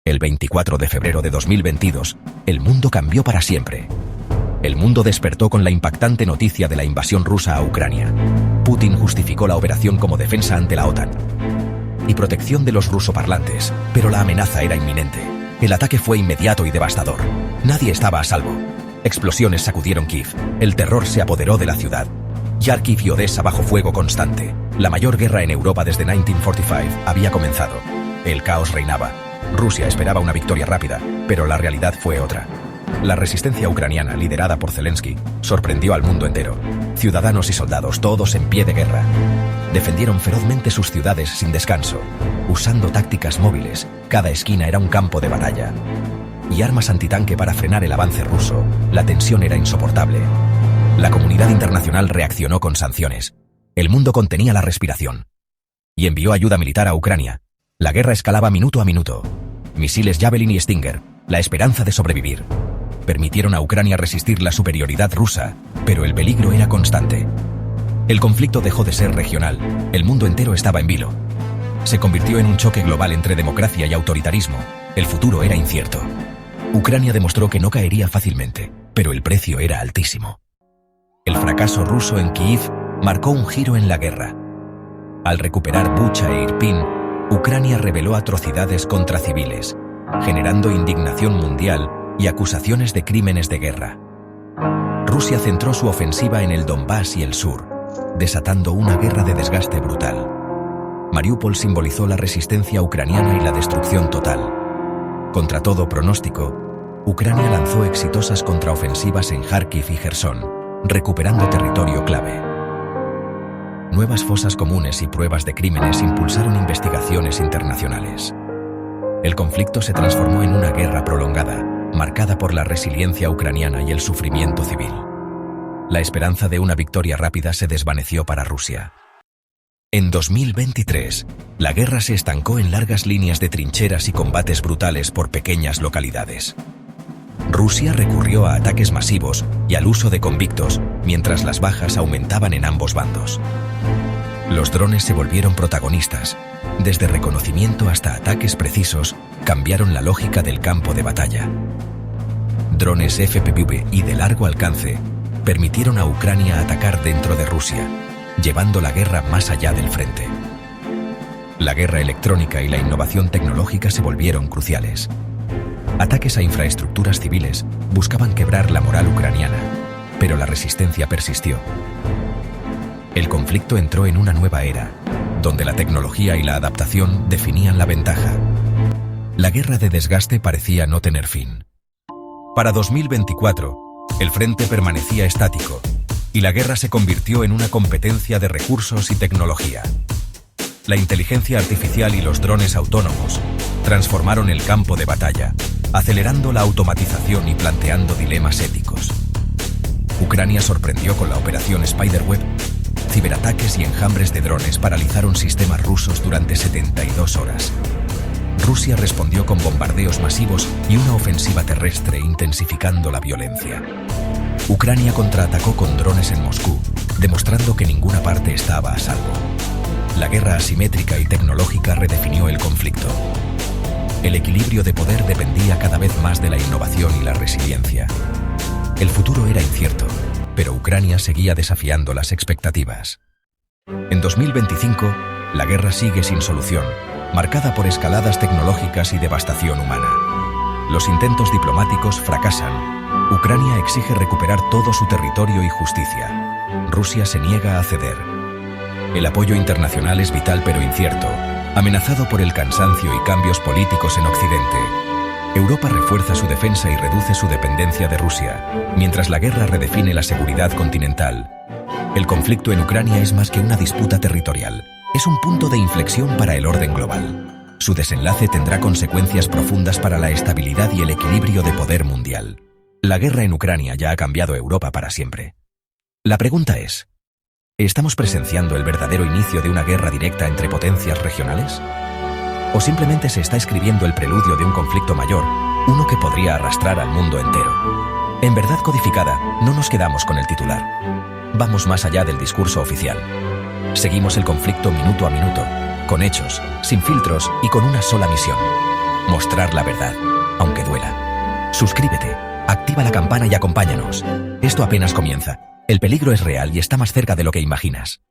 El 24 de febrero de 2022, el mundo cambió para siempre. El mundo despertó con la impactante noticia de la invasión rusa a Ucrania. Putin justificó la operación como defensa ante la OTAN y protección de los rusoparlantes, pero la amenaza era inminente. El ataque fue inmediato y devastador. Nadie estaba a salvo. Explosiones sacudieron Kiev. El terror se apoderó de la ciudad. Kharkiv y Odessa bajo fuego constante. La mayor guerra en Europa desde 1945 había comenzado. El caos reinaba. Rusia esperaba una victoria rápida, pero la realidad fue otra. La resistencia ucraniana, liderada por Zelensky, sorprendió al mundo entero. Ciudadanos y soldados, todos en pie de guerra, defendieron ferozmente sus ciudades sin descanso, usando tácticas móviles. Cada esquina era un campo de batalla. Y armas antitanque para frenar el avance ruso. La tensión era insoportable. La comunidad internacional reaccionó con sanciones. El mundo contenía la respiración y envió ayuda militar a Ucrania. La guerra escalaba minuto a minuto. Misiles Javelin y Stinger, la esperanza de sobrevivir, permitieron a Ucrania resistir la superioridad rusa, pero el peligro era constante. El conflicto dejó de ser regional, el mundo entero estaba en vilo. Se convirtió en un choque global entre democracia y autoritarismo. El futuro era incierto. Ucrania demostró que no caería fácilmente, pero el precio era altísimo. El fracaso ruso en Kiev marcó un giro en la guerra. Al recuperar Bucha e Irpin, Ucrania reveló atrocidades contra civiles, generando indignación mundial y acusaciones de crímenes de guerra. Rusia centró su ofensiva en el Donbass y el sur, desatando una guerra de desgaste brutal. Mariupol simbolizó la resistencia ucraniana y la destrucción total. Contra todo pronóstico, Ucrania lanzó exitosas contraofensivas en Kharkiv y Jersón, recuperando territorio clave. Nuevas fosas comunes y pruebas de crímenes impulsaron investigaciones internacionales. El conflicto se transformó en una guerra prolongada, marcada por la resiliencia ucraniana y el sufrimiento civil. La esperanza de una victoria rápida se desvaneció para Rusia. En 2023, la guerra se estancó en largas líneas de trincheras y combates brutales por pequeñas localidades. Rusia recurrió a ataques masivos y al uso de convictos, mientras las bajas aumentaban en ambos bandos. Los drones se volvieron protagonistas. Desde reconocimiento hasta ataques precisos, cambiaron la lógica del campo de batalla. Drones FPV y de largo alcance permitieron a Ucrania atacar dentro de Rusia, llevando la guerra más allá del frente. La guerra electrónica y la innovación tecnológica se volvieron cruciales. Ataques a infraestructuras civiles buscaban quebrar la moral ucraniana, pero la resistencia persistió. El conflicto entró en una nueva era, donde la tecnología y la adaptación definían la ventaja. La guerra de desgaste parecía no tener fin. Para 2024, el frente permanecía estático, y la guerra se convirtió en una competencia de recursos y tecnología. La inteligencia artificial y los drones autónomos transformaron el campo de batalla, acelerando la automatización y planteando dilemas éticos. Ucrania sorprendió con la operación Spiderweb. Ciberataques y enjambres de drones paralizaron sistemas rusos durante 72 horas. Rusia respondió con bombardeos masivos y una ofensiva terrestre, intensificando la violencia. Ucrania contraatacó con drones en Moscú, demostrando que ninguna parte estaba a salvo. La guerra asimétrica y tecnológica redefinió el conflicto. El equilibrio de poder dependía cada vez más de la innovación y la resiliencia. El futuro era incierto, pero Ucrania seguía desafiando las expectativas. En 2025, la guerra sigue sin solución, marcada por escaladas tecnológicas y devastación humana. Los intentos diplomáticos fracasan. Ucrania exige recuperar todo su territorio y justicia. Rusia se niega a ceder. El apoyo internacional es vital pero incierto, amenazado por el cansancio y cambios políticos en Occidente. Europa refuerza su defensa y reduce su dependencia de Rusia, mientras la guerra redefine la seguridad continental. El conflicto en Ucrania es más que una disputa territorial. Es un punto de inflexión para el orden global. Su desenlace tendrá consecuencias profundas para la estabilidad y el equilibrio de poder mundial. La guerra en Ucrania ya ha cambiado Europa para siempre. La pregunta es, ¿estamos presenciando el verdadero inicio de una guerra directa entre potencias regionales? ¿O simplemente se está escribiendo el preludio de un conflicto mayor, uno que podría arrastrar al mundo entero? En verdad codificada, no nos quedamos con el titular. Vamos más allá del discurso oficial. Seguimos el conflicto minuto a minuto, con hechos, sin filtros y con una sola misión: Mostrar la verdad, aunque duela. Suscríbete, activa la campana y acompáñanos. Esto apenas comienza. El peligro es real y está más cerca de lo que imaginas.